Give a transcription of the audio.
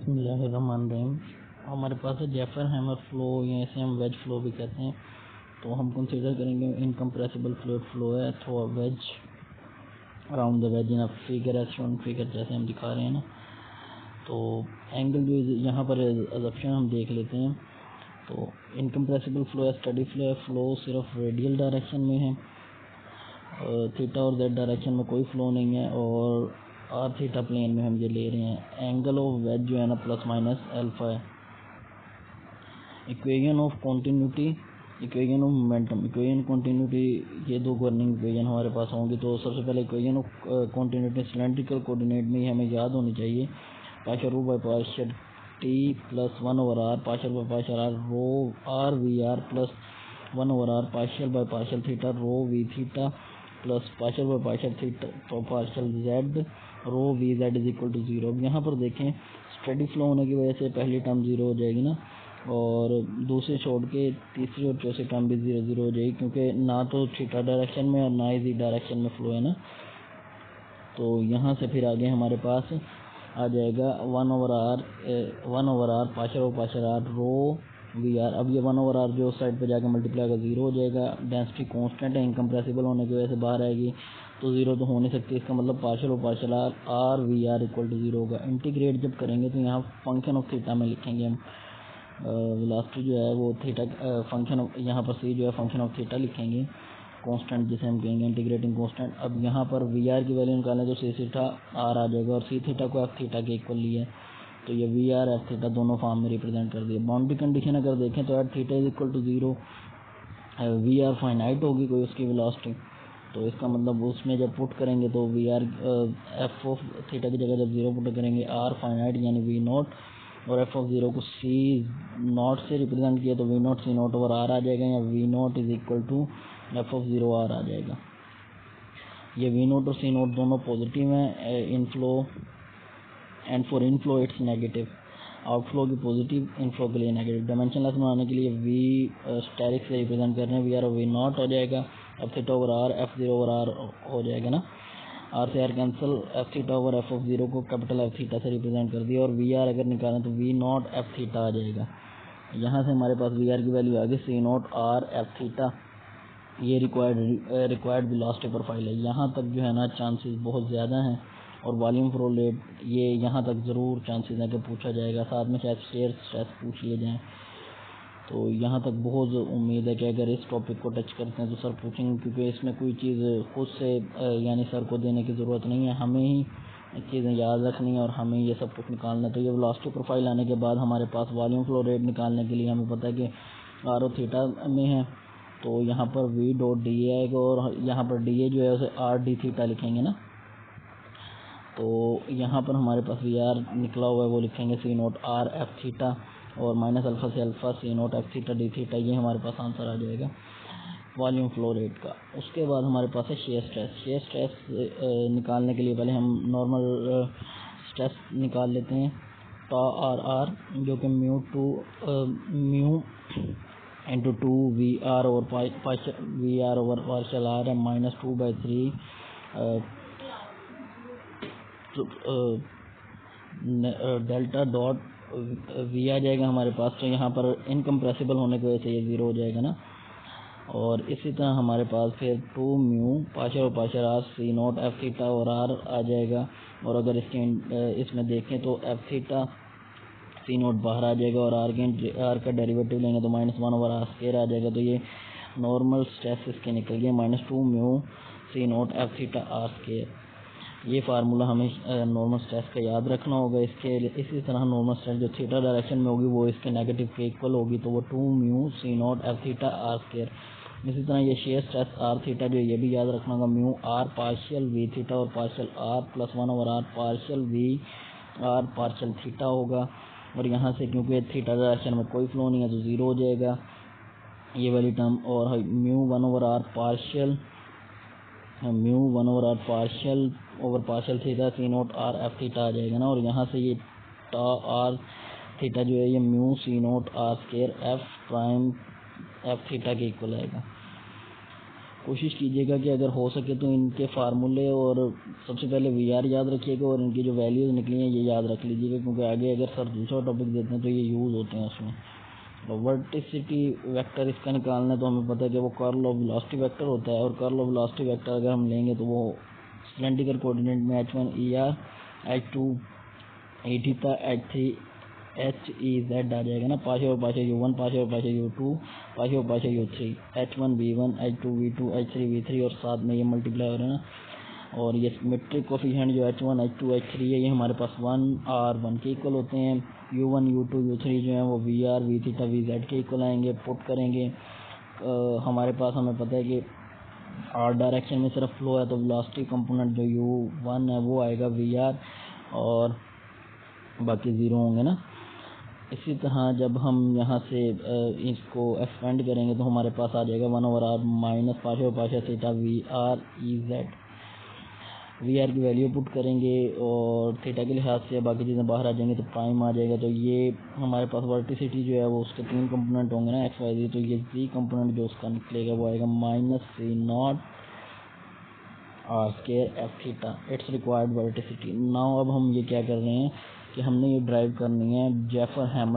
बिस्मिल्लाहिर्रहमानिर्रहीम। हमारे पास है जेफर हैमर फ्लो, या इसे हम वेज फ्लो भी कहते हैं। तो हम कंसीडर करेंगे इनकम्प्रेसिबल फ्लूइड फ्लो है through a wedge around the wedge in a figure as shown, figure जैसे हम दिखा रहे हैं ना। तो एंगल जो यहाँ पर अजप्शन हम देख लेते हैं। तो इनकम्प्रेसिबल फ्लो है स्टडी फ्लो है, फ्लो सिर्फ रेडियल डायरेक्शन में है, थीटा और जेड डायरेक्शन में कोई फ्लो नहीं है, और आर थीटा प्लेन में हम ये ले रहे हैं। एंगल ऑफ वेज जो है ना प्लस माइनस अल्फा है। Equation of continuity, equation of momentum, equation continuity, ये दो गवर्निंग इक्वेशन हमारे पास होंगी। तो सबसे पहले equation of continuity cylindrical coordinate में ही हमें याद होनी चाहिए। Partial rho by partial t plus 1/r partial by partial r rho r v r plus 1/r partial by partial theta rho v theta plus partial by partial theta partial z rho v z is equal to 0। अब यहाँ पर देखें steady flow होने की वजह से पहली term 0 हो जाएगी ना, और दूसरे छोड़ के तीसरी और चौथी टर्म भी 0 हो जाएगी, क्योंकि ना तो थीटा डायरेक्शन में और ना ही जी डायरेक्शन में फ्लो है ना। तो यहाँ से फिर आगे हमारे पास आ जाएगा 1/r partial r rho v r. अब ये 1/r जो साइड पे जाकर मल्टीप्लाई का 0 हो जाएगा। डेंसिटी कांस्टेंट है, इनकम्प्रेसिबल होने की वजह से बाहर आएगी, तो 0 तो हो नहीं सकती। इसका मतलब partial r v r equal to 0 होगा। इंटीग्रेट जब करेंगे तो यहाँ फंक्शन ऑफ थीटा में लिखेंगे हम। वेलोसिटी जो है वो थीटा फंक्शन ऑफ, यहाँ पर सी जो है फंक्शन ऑफ थीटा लिखेंगे, कांस्टेंट जिसे हम कहेंगे इंटीग्रेटिंग कांस्टेंट। अब यहाँ पर वी आर की वैल्यू निकालें तो सी थीटा आर आ जाएगा, और सी थीटा को एफ थीटा के इक्वल लिया, तो ये वी आर एफ थीटा दोनों फॉर्म में रिप्रेजेंट कर दिए। बाउंड्री कंडीशन अगर देखें तो at theta is equal to 0 v r finite होगी कोई उसकी वेलोसिटी, तो इसका मतलब उसमें जब पुट करेंगे तो v r f of theta की जगह जब 0 पुट करेंगे आर फाइनाइट यानी वी नॉट, और एफ ऑफ 0 को सी नॉट से रिप्रेजेंट किया तो v naught c naught over r आ जाएगा, या v naught is equal to f of 0 r आ जाएगा। ये वी नॉट और सी नॉट दोनों पॉजिटिव हैं inflow, and for inflow it's negative. Outflow की पॉजिटिव, इनफ्लो के लिए नेगेटिव। डायमेंशनलेस बनाने के लिए वी स्टेरिक से रिप्रेजेंट कर रहे हैं, वी आर और वी नॉट हो जाएगा, f theta over r f 0 over r हो जाएगा ना, आर से r cancel, f theta over f of 0 को कैपिटल एफ थीटा से रिप्रेजेंट कर दिया, और वी आर अगर निकालें तो वी नॉट एफ थीटा आ जाएगा। यहाँ से हमारे पास वी आर की वैल्यू आ गई c naught r f theta. ये रिक्वायर्ड वेलोसिटी प्रोफाइल है। यहाँ तक जो है ना चांसेस बहुत ज़्यादा हैं, और वॉल्यूम फ्लो रेट ये यहाँ तक ज़रूर चांसेस हैं कि पूछा जाएगा, साथ में शायद शेयर स्ट्रेस पूछ लिए जाएँ। तो यहाँ तक बहुत उम्मीद है कि अगर इस टॉपिक को टच करते हैं तो सर पूछेंगे, क्योंकि इसमें कोई चीज़ खुद से यानी सर को देने की ज़रूरत नहीं है, हमें ही चीज़ें याद रखनी है और हमें ये सब कुछ निकालना है। तो ये वेलोसिटी प्रोफाइल आने के बाद हमारे पास वॉल्यूम फ्लो रेट निकालने के लिए हमें पता है कि आर ओ थीटा में है, तो यहाँ पर वी डॉट डी ए आएगा, और यहाँ पर डी ए जो है उसे आर डी थीटा लिखेंगे ना। तो यहाँ पर हमारे पास वी आर निकला हुआ है, वो लिखेंगे c naught r f theta, और माइनस अल्फा से alpha c naught f theta d theta, ये हमारे पास आंसर आ जाएगा वॉल्यूम फ्लो रेट का। उसके बाद हमारे पास है शेयर स्ट्रेस। शेयर स्ट्रेस निकालने के लिए पहले हम नॉर्मल स्ट्रेस निकाल लेते हैं, टा आर आर जो कि mu into 2 v r over v r over partial r है, माइनस 2/3 डेल्टा डॉट वी आ जाएगा हमारे पास। तो यहाँ पर इनकम्प्रेसिबल होने की वजह से ये 0 हो जाएगा ना, और इसी तरह हमारे पास फिर 2 mu partial r c naught f theta और आर आ जाएगा, और अगर इसमें देखें तो एफ थीटा सी नॉट बाहर आ जाएगा, और आर का डेरिवेटिव लेंगे तो -1/r² आ जाएगा। तो ये नॉर्मल स्ट्रेस इसके निकल गया -2 mu c naught f theta r²। ये फार्मूला हमें नॉर्मल स्ट्रेस का याद रखना होगा। इसके इसी तरह नॉर्मल स्ट्रेस जो थीटा डायरेक्शन में होगी वो इसके नेगेटिव के इक्वल होगी, तो वो 2 mu c naught f theta r²। इसी तरह ये शेयर स्ट्रेस आर थीटा जो ये भी याद रखना होगा, mu r partial v theta और partial r plus 1/r partial v r partial theta होगा। और यहाँ से क्योंकि थीटा डायरेक्शन में कोई फ्लो नहीं है तो 0 हो जाएगा ये वाली टर्म, और mu 1/r partial over partial theta c naught r f theta आ जाएगा ना, और यहाँ से ये टा आर थीटा जो है ये mu c naught r² f prime f theta के इक्वल आएगा। कोशिश कीजिएगा कि अगर हो सके तो इनके फार्मूले और सबसे पहले VR याद रखिएगा और इनकी जो वैल्यूज़ निकली हैं ये याद रख लीजिएगा, क्योंकि आगे अगर सर दूसरा टॉपिक देते हैं तो ये यूज़ होते हैं उसमें। तो वर्टिसिटी वेक्टर इसका निकालना है तो हमें पता है कि वो कर्ल ऑफ वेलोसिटी वेक्टर होता है, और कर्ल ऑफ वेलोसिटी वेक्टर अगर हम लेंगे तो वो सिलेंड्रिकल कोऑर्डिनेट में H1 ER, H2 Eθ, H3 HEZ आ जाएगा ना, पाशे और पाशे U1, पाशे और पाशे U2, पाशे और पाशे U3, H1 V1, H2 V2, H3 V3 और साथ में ये मल्टीप्लाई हो रहा है ना। और ये सिमेट्रिक कोफिशिएंट जो H1 H2 H3 है ये हमारे पास 1R1 के इक्वल होते हैं। U1 U2 U3 जो है वो VR Vθ Vz के इक्वल आएंगे। पुट करेंगे हमारे पास हमें पता है कि R डायरेक्शन में सिर्फ फ्लो है तो वेलोसिटी कंपोनेंट जो U1 है वो आएगा VR और बाकी ज़ीरो होंगे ना। इसी तरह जब हम यहाँ से इसको एक्सपेंड करेंगे तो हमारे पास आ जाएगा 1/r minus Pasha Pasha theta VR EZ। VR की वैल्यू पुट करेंगे और थीटा के लिहाज से बाकी चीज़ें बाहर आ जाएंगी तो प्राइम आ जाएगा। तो ये हमारे पास वर्टिसिटी जो है वो उसके 3 कंपोनेंट होंगे ना XYZ, तो ये Z कंपोनेंट जो उसका निकलेगा वो आएगा -C0 r² Fθ। It's required वर्टिसिटी। Now अब हम ये क्या कर रहे हैं कि हमने ये ड्राइव करनी है जेफर हैमर